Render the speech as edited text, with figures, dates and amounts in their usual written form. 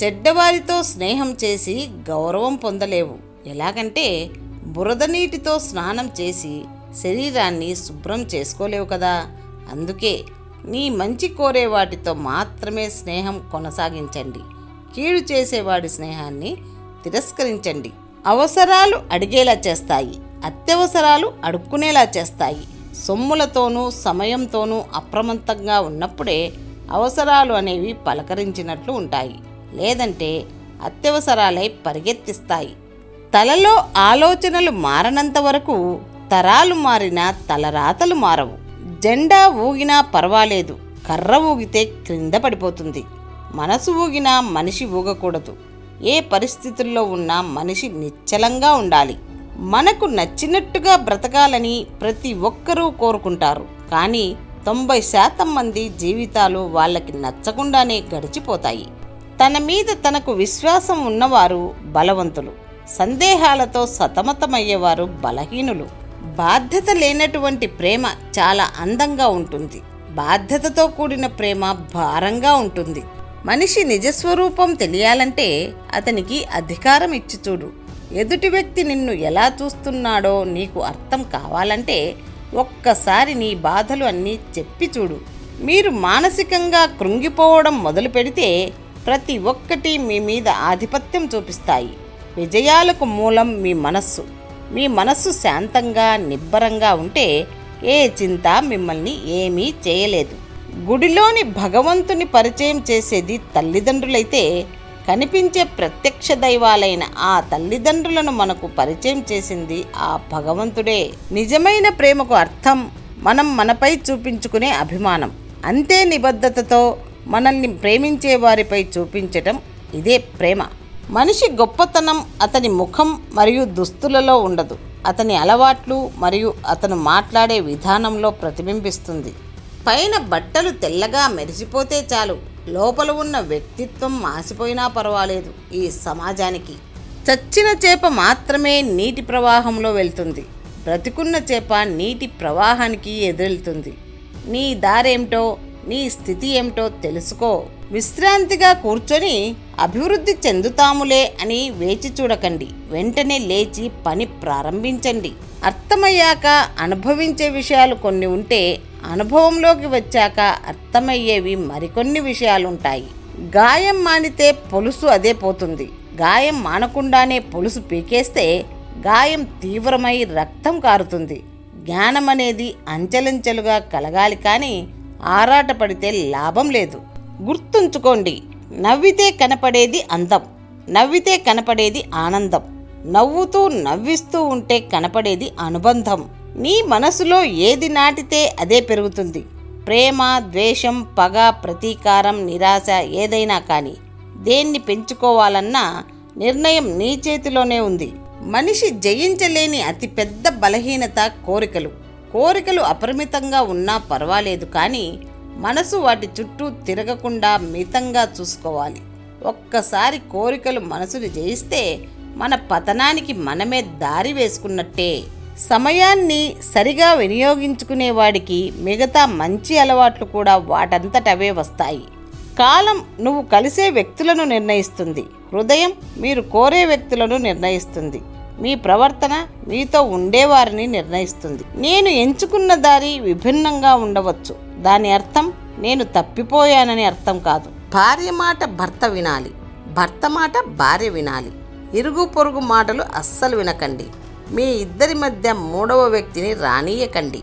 చెడ్డవారితో స్నేహం చేసి గౌరవం పొందలేవు. ఎలాగంటే బురద నీటితో స్నానం చేసి శరీరాన్ని శుభ్రం చేసుకోలేవు కదా. అందుకే నీ మంచి కోరే వాటితో మాత్రమే స్నేహం కొనసాగించండి. కీడు చేసేవాడి స్నేహాన్ని తిరస్కరించండి. అవసరాలు అడిగేలా చేస్తాయి, అత్యవసరాలు అడుక్కునేలా చేస్తాయి. సొమ్ములతోనూ సమయంతోనూ అప్రమత్తంగా ఉన్నప్పుడే అవసరాలు అనేవి పలకరించినట్లు ఉంటాయి, లేదంటే అత్యవసరాలై పరిగెత్తిస్తాయి. తలలో ఆలోచనలు మారనంత వరకు తరాలు మారినా తలరాతలు మారవు. జెండా ఊగినా పర్వాలేదు, కర్ర ఊగితే క్రింద పడిపోతుంది. మనసు ఊగినా మనిషి ఊగకూడదు. ఏ పరిస్థితుల్లో ఉన్నా మనిషి నిశ్చలంగా ఉండాలి. మనకు నచ్చినట్టుగా బ్రతకాలని ప్రతి ఒక్కరూ కోరుకుంటారు. కానీ 90% మంది జీవితాలు వాళ్ళకి నచ్చకుండానే గడిచిపోతాయి. తన మీద తనకు విశ్వాసం ఉన్నవారు బలవంతులు, సందేహాలతో సతమతమయ్యేవారు బలహీనులు. బాధ్యత లేనటువంటి ప్రేమ చాలా అందంగా ఉంటుంది. బాధ్యతతో కూడిన ప్రేమ భారంగా ఉంటుంది. మనిషి నిజస్వరూపం తెలియాలంటే అతనికి అధికారం ఇచ్చి చూడు. ఎదుటి వ్యక్తి నిన్ను ఎలా చూస్తున్నాడో నీకు అర్థం కావాలంటే ఒక్కసారి నీ బాధలు అన్నీ చెప్పి చూడు. మీరు మానసికంగా కృంగిపోవడం మొదలు పెడితే ప్రతి ఒక్కటి మీ మీద ఆధిపత్యం చూపిస్తాయి. విజయాలకు మూలం మీ మనస్సు. మీ మనస్సు శాంతంగా నిబ్బరంగా ఉంటే ఏ చింత మిమ్మల్ని ఏమీ చేయలేదు. గుడిలోని భగవంతుని పరిచయం చేసేది తల్లిదండ్రులైతే కనిపించే ప్రత్యక్ష దైవాలైన ఆ తల్లిదండ్రులను మనకు పరిచయం చేసింది ఆ భగవంతుడే. నిజమైన ప్రేమకు అర్థం మనం మనపై చూపించుకునే అభిమానం. అంతే నిబద్ధతతో మనల్ని ప్రేమించే వారిపై చూపించటం, ఇదే ప్రేమ. మనిషి గొప్పతనం అతని ముఖం మరియు దుస్తులలో ఉండదు, అతని అలవాట్లు మరియు అతను మాట్లాడే విధానంలో ప్రతిబింబిస్తుంది. పైన బట్టలు తెల్లగా మెరిసిపోతే చాలు, లోపల ఉన్న వ్యక్తిత్వం మాసిపోయినా పర్వాలేదు. ఈ సమాజానికి చచ్చిన చేప మాత్రమే నీటి ప్రవాహంలో వెళ్తుంది, బ్రతికున్న చేప నీటి ప్రవాహానికి ఎదురెళ్తుంది. నీ దారేమిటో, నీ స్థితి ఏమిటో తెలుసుకో. విశ్రాంతిగా కూర్చొని అభివృద్ధి చెందుతాములే అని వేచి చూడకండి. వెంటనే లేచి పని ప్రారంభించండి. అర్థమయ్యాక అనుభవించే విషయాలు కొన్ని ఉంటే, అనుభవంలోకి వచ్చాక అర్థమయ్యేవి మరికొన్ని విషయాలుంటాయి. గాయం మానితే పొలుసు అదే పోతుంది. గాయం మానకుండానే పొలుసు పీకేస్తే గాయం తీవ్రమై రక్తం కారుతుంది. జ్ఞానం అనేది అంచెలంచెలుగా కలగాలి, కానీ ఆరాటపడితే లాభం లేదు. గుర్తుంచుకోండి, నవ్వితే కనపడేది అందం, నవ్వితే కనపడేది ఆనందం, నవ్వుతూ నవ్విస్తూ ఉంటే కనపడేది అనుబంధం. నీ మనసులో ఏది నాటితే అదే పెరుగుతుంది. ప్రేమ, ద్వేషం, పగ, ప్రతీకారం, నిరాశ ఏదైనా కానీ దేన్ని పెంచుకోవాలన్నా నిర్ణయం నీ చేతిలోనే ఉంది. మనిషి జయించలేని అతిపెద్ద బలహీనత కోరికలు. కోరికలు అపరిమితంగా ఉన్నా పర్వాలేదు, కానీ మనసు వాటి చుట్టూ తిరగకుండా మితంగా చూసుకోవాలి. ఒక్కసారి కోరికలు మనసుని జయిస్తే మన పతనానికి మనమే దారి వేసుకున్నట్టే. సమయాన్ని సరిగా వినియోగించుకునేవాడికి మిగతా మంచి అలవాట్లు కూడా వాటంతటవే వస్తాయి. కాలం నువ్వు కలిసే వ్యక్తులను నిర్ణయిస్తుంది. హృదయం మీరు కోరే వ్యక్తులను నిర్ణయిస్తుంది. మీ ప్రవర్తన మీతో ఉండేవారిని నిర్ణయిస్తుంది. నేను ఎంచుకున్న దారి విభిన్నంగా ఉండవచ్చు, దాని అర్థం నేను తప్పిపోయానని అర్థం కాదు. భార్య మాట భర్త వినాలి, భర్త మాట భార్య వినాలి. ఇరుగు పొరుగు మాటలు అస్సలు వినకండి. మీ ఇద్దరి మధ్య మూడవ వ్యక్తిని రానీయకండి.